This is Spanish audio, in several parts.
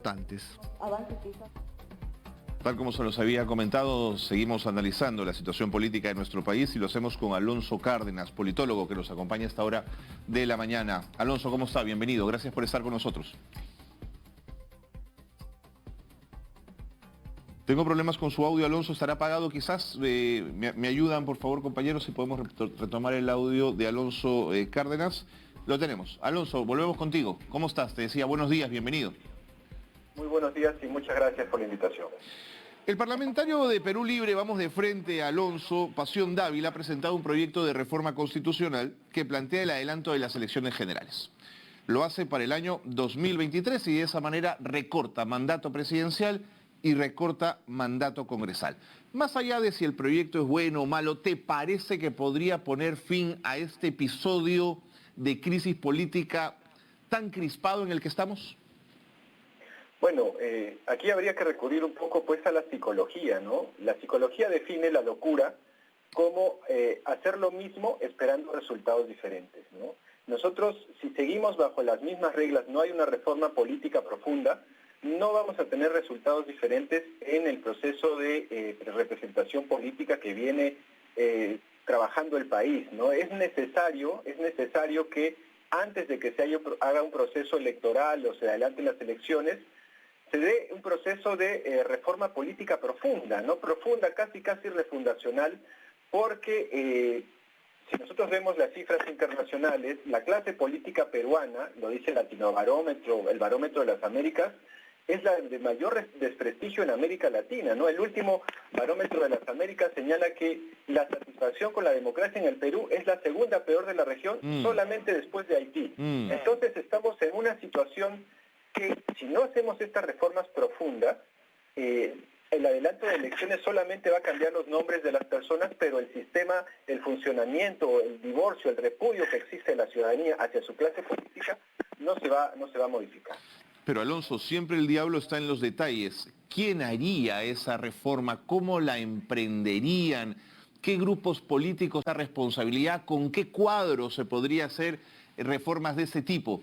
Importantes. Avances quizás. Tal como se los había comentado, seguimos analizando la situación política de nuestro país y lo hacemos con Alonso Cárdenas, politólogo que nos acompaña a esta hora de la mañana. Alonso, ¿cómo está? Bienvenido. Gracias por estar con nosotros. Tengo problemas con su audio, Alonso. ¿Estará apagado quizás? Me ayudan, por favor, compañeros, si podemos retomar el audio de Alonso Cárdenas. Lo tenemos. Alonso, volvemos contigo. ¿Cómo estás? Te decía buenos días, bienvenido. Muy buenos días y muchas gracias por la invitación. El parlamentario de Perú Libre, Vamos de Frente, Alonso Pasión Dávila, ha presentado un proyecto de reforma constitucional que plantea el adelanto de las elecciones generales. Lo hace para el año 2023 y de esa manera recorta mandato presidencial y recorta mandato congresal. Más allá de si el proyecto es bueno o malo, ¿te parece que podría poner fin a este episodio de crisis política tan crispado en el que estamos? Bueno, aquí habría que recurrir un poco pues a la psicología, ¿no? La psicología define la locura como hacer lo mismo esperando resultados diferentes, ¿no? Nosotros, si seguimos bajo las mismas reglas, no hay una reforma política profunda, no vamos a tener resultados diferentes en el proceso de representación política que viene trabajando el país, ¿no? Es necesario que antes de que haga un proceso electoral o se adelanten las elecciones, se dé un proceso de reforma política profunda, ¿no? Profunda, casi refundacional, porque si nosotros vemos las cifras internacionales, la clase política peruana, lo dice el Latinobarómetro, el Barómetro de las Américas, es la de mayor desprestigio en América Latina, ¿no? El último Barómetro de las Américas señala que la satisfacción con la democracia en el Perú es la segunda peor de la región, solamente después de Haití. Entonces estamos en una situación que si no hacemos estas reformas profundas, el adelanto de elecciones solamente va a cambiar los nombres de las personas, pero el sistema, el funcionamiento, el divorcio, el repudio que existe en la ciudadanía hacia su clase política no se va a modificar. Pero Alonso, siempre el diablo está en los detalles. ¿Quién haría esa reforma? ¿Cómo la emprenderían? ¿Qué grupos políticos esa responsabilidad? ¿Con qué cuadro se podría hacer reformas de ese tipo?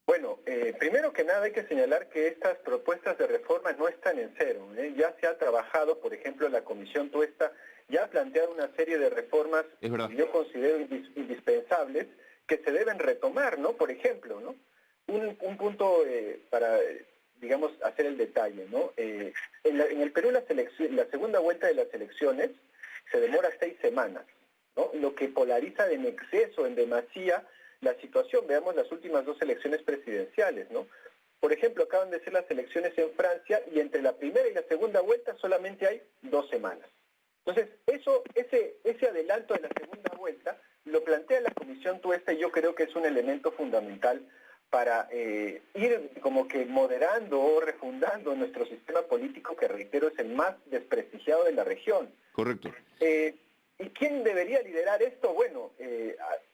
Bueno, primero que nada hay que señalar que estas propuestas de reforma no están en cero, ¿eh? Ya se ha trabajado, por ejemplo, la Comisión Tuesta ya ha planteado una serie de reformas que yo considero indispensables que se deben retomar, ¿no? Por ejemplo, ¿no? Un punto para, digamos, hacer el detalle, ¿no? En el Perú la segunda vuelta de las elecciones se demora 6 semanas, ¿no? Lo que polariza en exceso, en demasía, la situación. Veamos las últimas 2 elecciones presidenciales, ¿no? Por ejemplo, acaban de ser las elecciones en Francia y entre la primera y la segunda vuelta solamente hay 2 semanas. Entonces, ese adelanto de la segunda vuelta lo plantea la Comisión Tuesta y yo creo que es un elemento fundamental para ir como que moderando o refundando nuestro sistema político, que reitero es el más desprestigiado de la región. Correcto. ¿Y quién debería liderar esto? Bueno,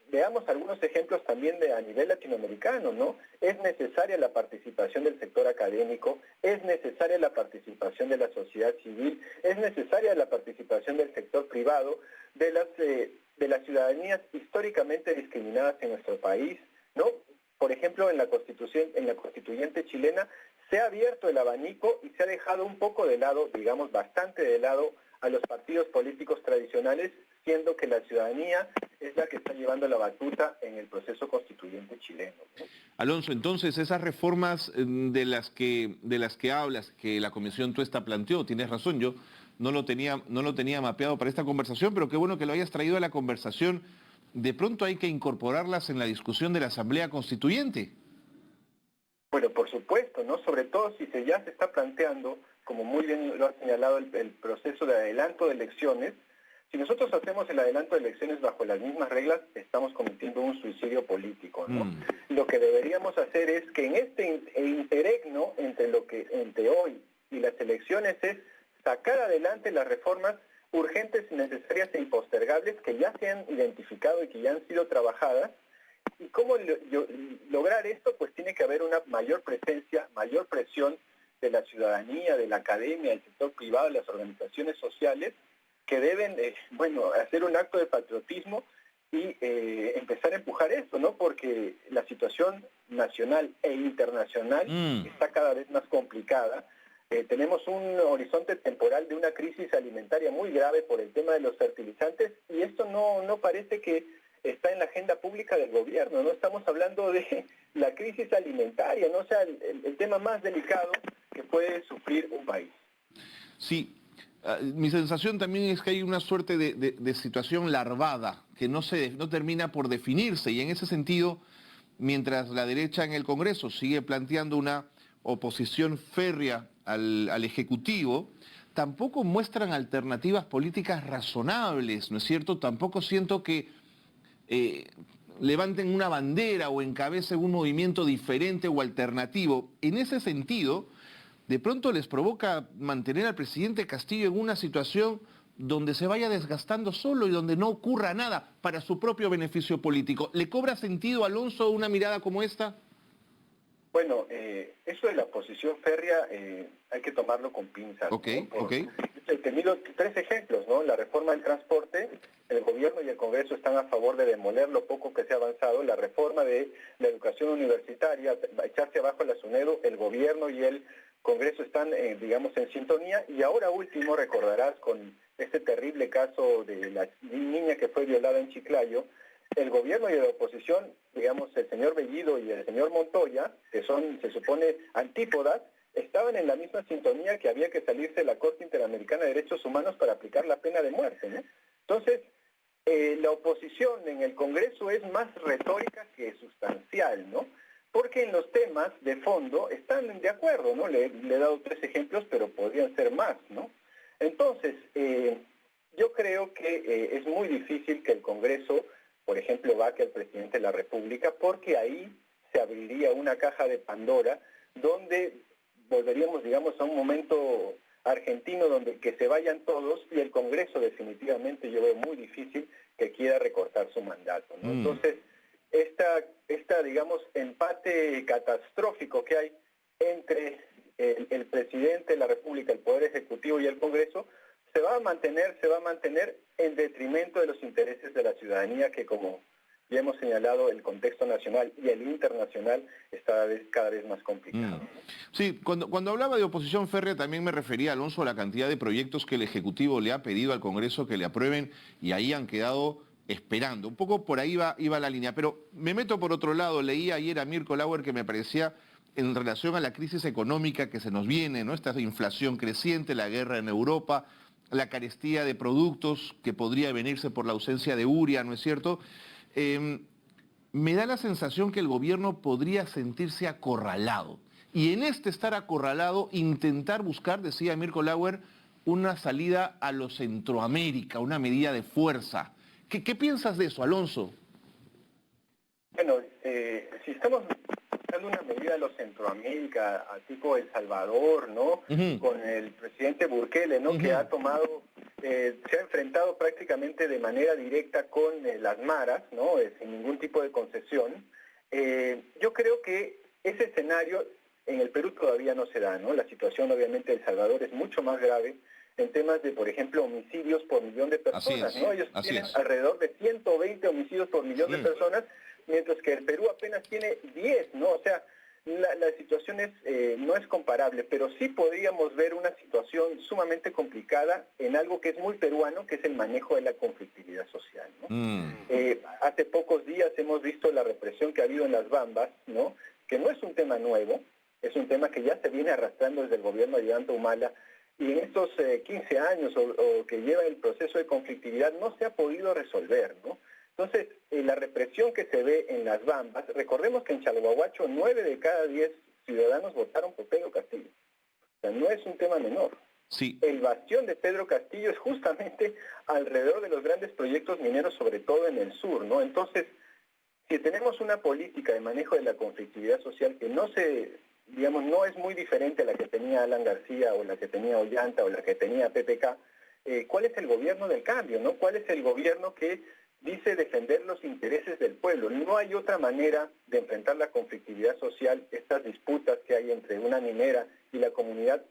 veamos algunos ejemplos también a nivel latinoamericano, ¿no? Es necesaria la participación del sector académico, es necesaria la participación de la sociedad civil, es necesaria la participación del sector privado, de las ciudadanías históricamente discriminadas en nuestro país, ¿no? Por ejemplo, en la constituyente chilena se ha abierto el abanico y se ha dejado un poco de lado, digamos bastante de lado, a los partidos políticos tradicionales, siendo que la ciudadanía es la que está llevando la batuta en el proceso constituyente chileno, ¿no? Alonso, entonces esas reformas de las que hablas, que la Comisión Tuesta planteó, tienes razón, yo no lo tenía mapeado para esta conversación, pero qué bueno que lo hayas traído a la conversación. De pronto hay que incorporarlas en la discusión de la Asamblea Constituyente. Bueno, por supuesto, ¿no? Sobre todo si ya se está planteando, como muy bien lo ha señalado el proceso de adelanto de elecciones. Si nosotros hacemos el adelanto de elecciones bajo las mismas reglas, estamos cometiendo un suicidio político, ¿no? Lo que deberíamos hacer es que en este interregno entre hoy y las elecciones es sacar adelante las reformas urgentes, necesarias e impostergables que ya se han identificado y que ya han sido trabajadas. ¿Y cómo lograr esto? Pues tiene que haber una mayor presencia, mayor presión de la ciudadanía, de la academia, del sector privado, de las organizaciones sociales, que deben, hacer un acto de patriotismo y empezar a empujar esto, ¿no? Porque la situación nacional e internacional está cada vez más complicada. Tenemos un horizonte temporal de una crisis alimentaria muy grave por el tema de los fertilizantes y esto no parece que está en la agenda pública del gobierno, ¿no? Estamos hablando de la crisis alimentaria, ¿no? O sea, el tema más delicado que puede sufrir un país. Sí, mi sensación también es que hay una suerte de situación larvada que no termina por definirse y en ese sentido, mientras la derecha en el Congreso sigue planteando una oposición férrea al Ejecutivo, tampoco muestran alternativas políticas razonables, ¿no es cierto? Tampoco siento que levanten una bandera o encabecen un movimiento diferente o alternativo. En ese sentido, de pronto les provoca mantener al presidente Castillo en una situación donde se vaya desgastando solo y donde no ocurra nada para su propio beneficio político. ¿Le cobra sentido, Alonso, una mirada como esta? Bueno, eso de la posición férrea hay que tomarlo con pinzas. Ok, ¿No? ok. He tenido tres ejemplos, ¿no? La reforma del transporte, el gobierno y el Congreso están a favor de demoler lo poco que se ha avanzado. La reforma de la educación universitaria, echarse abajo la SUNEDU, el gobierno y el Congreso están, digamos, en sintonía. Y ahora último, recordarás con este terrible caso de la niña que fue violada en Chiclayo, el gobierno y la oposición, digamos, el señor Bellido y el señor Montoya, que son, se supone, antípodas, estaban en la misma sintonía que había que salirse de la Corte Interamericana de Derechos Humanos para aplicar la pena de muerte, ¿no? Entonces, la oposición en el Congreso es más retórica que sustancial, ¿no? Porque en los temas de fondo están de acuerdo, ¿no? Le he dado tres ejemplos, pero podrían ser más, ¿no? Entonces, yo creo que es muy difícil que el Congreso, por ejemplo, vaque al presidente de la República, porque ahí se abriría una caja de Pandora donde volveríamos, digamos, a un momento argentino donde que se vayan todos y el Congreso definitivamente yo veo muy difícil que quiera recortar su mandato, ¿no? Entonces, digamos, empate catastrófico que hay entre el presidente de la República, el Poder Ejecutivo y el Congreso, se va a mantener en detrimento de los intereses de la ciudadanía que, como ya hemos señalado, el contexto nacional y el internacional está cada vez más complicado. Sí, cuando hablaba de oposición férrea también me refería, Alonso, a la cantidad de proyectos que el Ejecutivo le ha pedido al Congreso que le aprueben y ahí han quedado esperando. Un poco por ahí iba la línea, pero me meto por otro lado. Leí ayer a Mirko Lauer que me parecía en relación a la crisis económica que se nos viene, ¿no? Esta inflación creciente, la guerra en Europa, la carestía de productos que podría venirse por la ausencia de urea, ¿no es cierto? Me da la sensación que el gobierno podría sentirse acorralado. Y en este estar acorralado, intentar buscar, decía Mirko Lauer, una salida a lo Centroamérica, una medida de fuerza. ¿Qué piensas de eso, Alonso? Bueno, si estamos buscando una medida a los Centroamérica, a tipo El Salvador, ¿no? Con el presidente Bukele, ¿no? Que ha tomado, se ha enfrentado prácticamente de manera directa con las maras, ¿no? Sin ningún tipo de concesión. Yo creo que ese escenario en el Perú todavía no se da, ¿no? La situación obviamente de El Salvador es mucho más grave en temas de, por ejemplo, homicidios por millón de personas, ¿no? Ellos tienen alrededor de 120 homicidios por millón de personas, mientras que el Perú apenas tiene 10, ¿no? O sea, la situación no es comparable, pero sí podríamos ver una situación sumamente complicada en algo que es muy peruano, que es el manejo de la conflictividad social, ¿no? Hace pocos días hemos visto la represión que ha habido en las Bambas, ¿no? Que no es un tema nuevo, es un tema que ya se viene arrastrando desde el gobierno de Ollanta Humala, y en estos 15 años o que lleva el proceso de conflictividad no se ha podido resolver, ¿no? Entonces, la represión que se ve en las Bambas, recordemos que en Chalhuahuacho 9 de cada 10 ciudadanos votaron por Pedro Castillo. O sea, no es un tema menor. Sí. El bastión de Pedro Castillo es justamente alrededor de los grandes proyectos mineros, sobre todo en el sur, ¿no? Entonces, si tenemos una política de manejo de la conflictividad social que no es muy diferente a la que tenía Alan García o la que tenía Ollanta o la que tenía PPK, ¿cuál es el gobierno del cambio, no? ¿Cuál es el gobierno que dice defender los intereses del pueblo? No hay otra manera de enfrentar la conflictividad social, estas disputas que hay entre una minera y la comunidad.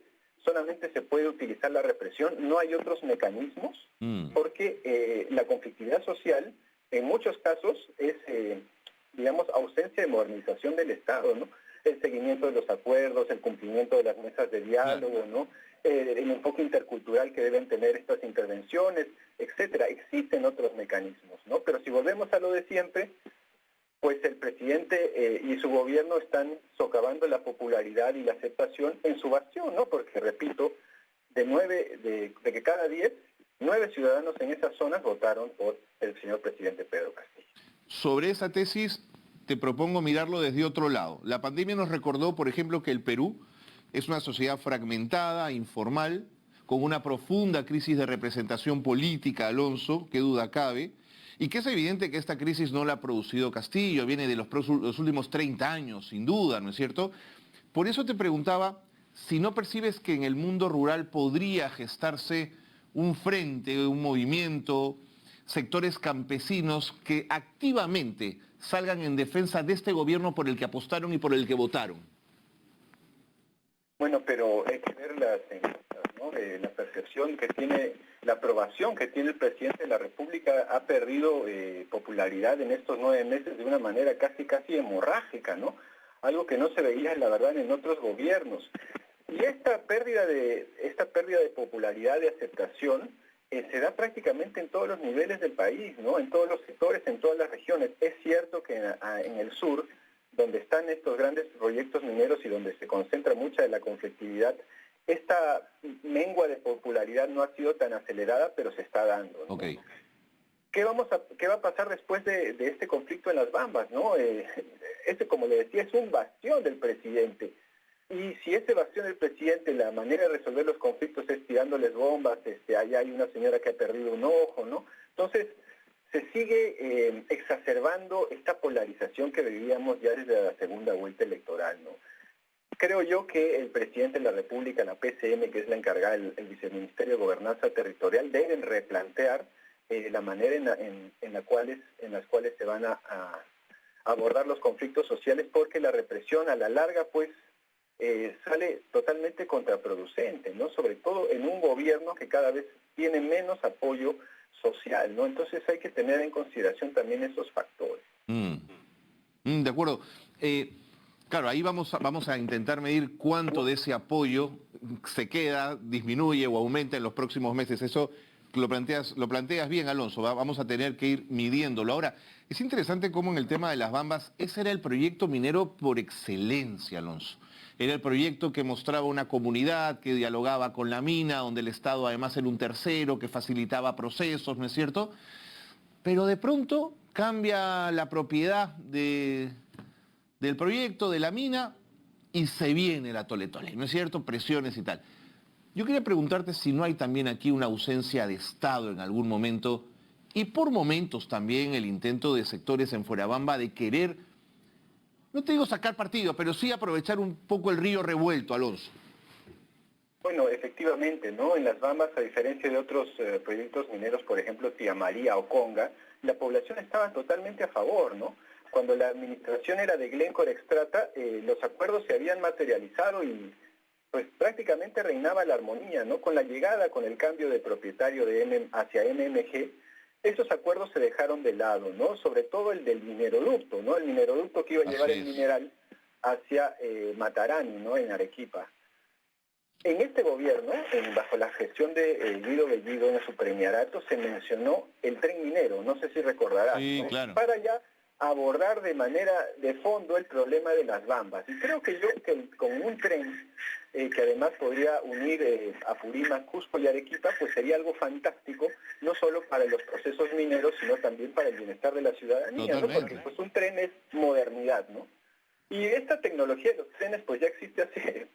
Solamente se puede utilizar la represión, no hay otros mecanismos, porque la conflictividad social en muchos casos es, digamos, ausencia de modernización del Estado, ¿no? El seguimiento de los acuerdos, el cumplimiento de las mesas de diálogo, ¿no? El enfoque intercultural que deben tener estas intervenciones, etcétera. Existen otros mecanismos, ¿no? Pero si volvemos a lo de siempre, pues el presidente y su gobierno están socavando la popularidad y la aceptación en su bastión, ¿no? Porque, repito, de que cada 10, 9 ciudadanos en esas zonas votaron por el señor presidente Pedro Castillo. Sobre esa tesis te propongo mirarlo desde otro lado. La pandemia nos recordó, por ejemplo, que el Perú es una sociedad fragmentada, informal, con una profunda crisis de representación política, Alonso, qué duda cabe, y que es evidente que esta crisis no la ha producido Castillo, viene de los últimos 30 años, sin duda, ¿no es cierto? Por eso te preguntaba si no percibes que en el mundo rural podría gestarse un frente, un movimiento, sectores campesinos que activamente salgan en defensa de este gobierno por el que apostaron y por el que votaron. Bueno, pero hay que ver las encuestas, ¿no? La percepción que tiene, la aprobación que tiene el presidente de la República ha perdido popularidad en estos 9 meses de una manera casi hemorrágica, ¿no? Algo que no se veía, la verdad, en otros gobiernos. Y esta pérdida de popularidad, de aceptación, se da prácticamente en todos los niveles del país, ¿no? En todos los sectores, en todas las regiones. Es cierto que en el sur, donde están estos grandes proyectos mineros y donde se concentra mucha de la conflictividad, esta mengua de popularidad no ha sido tan acelerada, pero se está dando, ¿no? Okay. ¿Qué va a pasar después de este conflicto en las Bambas, ¿no? Este, como le decía, es un bastión del presidente. Y si ese bastión del presidente, la manera de resolver los conflictos es tirándoles bombas, allá hay una señora que ha perdido un ojo, ¿no? Entonces, se sigue exacerbando esta polarización que vivíamos ya desde la segunda vuelta electoral, ¿no? Creo yo que el presidente de la República, la PCM, que es la encargada, el Viceministerio de Gobernanza Territorial, deben replantear la manera en las cuales se van a abordar los conflictos sociales, porque la represión a la larga, pues, sale totalmente contraproducente, ¿no? Sobre todo en un gobierno que cada vez tiene menos apoyo social, ¿no? Entonces hay que tener en consideración también esos factores. De acuerdo. Claro, ahí vamos a intentar medir cuánto de ese apoyo se queda, disminuye o aumenta en los próximos meses. Eso lo planteas bien, Alonso. Vamos a tener que ir midiéndolo. Ahora, es interesante cómo en el tema de las Bambas, ese era el proyecto minero por excelencia, Alonso. Era el proyecto que mostraba una comunidad que dialogaba con la mina, donde el Estado además era un tercero, que facilitaba procesos, ¿no es cierto? Pero de pronto cambia la propiedad del proyecto, de la mina, y se viene la tole-tole, ¿no es cierto? Presiones y tal. Yo quería preguntarte si no hay también aquí una ausencia de Estado en algún momento, y por momentos también el intento de sectores en Fuerabamba de querer, no te digo sacar partido, pero sí aprovechar un poco el río revuelto, Alonso. Bueno, efectivamente, ¿no? En las Bambas, a diferencia de otros proyectos mineros, por ejemplo, Tía María o Conga, la población estaba totalmente a favor, ¿no? Cuando la administración era de Glencore Extrata, los acuerdos se habían materializado y pues prácticamente reinaba la armonía, ¿no? Con la llegada, con el cambio de propietario hacia MMG, esos acuerdos se dejaron de lado, ¿no? Sobre todo el del mineroducto, ¿no? El mineroducto que iba a llevar el mineral hacia Matarani, ¿no? En Arequipa. En este gobierno, bajo la gestión de Guido Bellido en su premierato, se mencionó el tren minero, no sé si recordarás, sí, ¿no? Claro. Para ya abordar de manera de fondo el problema de las Bambas. Y creo que con un tren que además podría unir Apurímac, Cusco y Arequipa, pues sería algo fantástico, no solo para los procesos mineros, sino también para el bienestar de la ciudadanía, ¿no? Porque pues un tren es modernidad, ¿no? Y esta tecnología de los trenes pues ya existe hace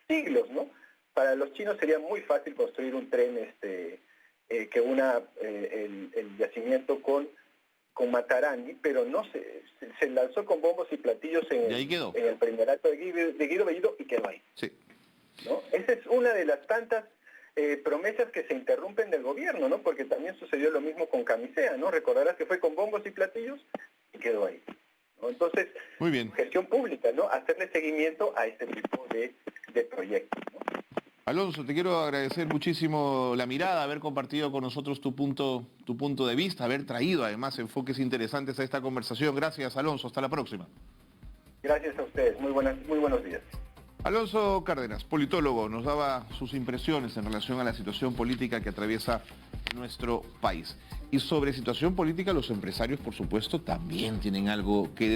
siglos, ¿no? Para los chinos sería muy fácil construir un tren que una el yacimiento con Matarani, pero no se lanzó con bombos y platillos en el primerato de Guido Bellido y quedó ahí. Sí. ¿No? Esa es una de las tantas promesas que se interrumpen del gobierno, ¿no? Porque también sucedió lo mismo con Camisea, ¿no? Recordarás que fue con bombos y platillos y quedó ahí, ¿no? Entonces, muy bien. Gestión pública, ¿no? Hacerle seguimiento a este tipo de proyectos, ¿no? Alonso, te quiero agradecer muchísimo la mirada, haber compartido con nosotros tu punto de vista, haber traído además enfoques interesantes a esta conversación. Gracias, Alonso. Hasta la próxima. Gracias a ustedes. Muy buenos días. Alonso Cárdenas, politólogo, nos daba sus impresiones en relación a la situación política que atraviesa nuestro país. Y sobre situación política, los empresarios, por supuesto, también tienen algo que